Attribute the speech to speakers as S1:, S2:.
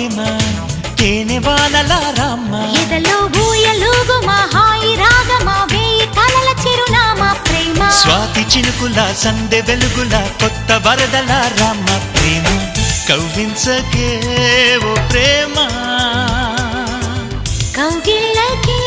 S1: ప్రేమ తేనె వానల రామ
S2: ఎదలో ఊయలుగు మా హాయి రాగమా వేయి కలల చిరునామా ప్రేమ
S1: స్వాతి చినుకుల సందె వెలుగుల కొత్త వరదల రామ ప్రేమ కవ్వించకే ఓ ప్రేమ
S2: కౌగిళ్ళకే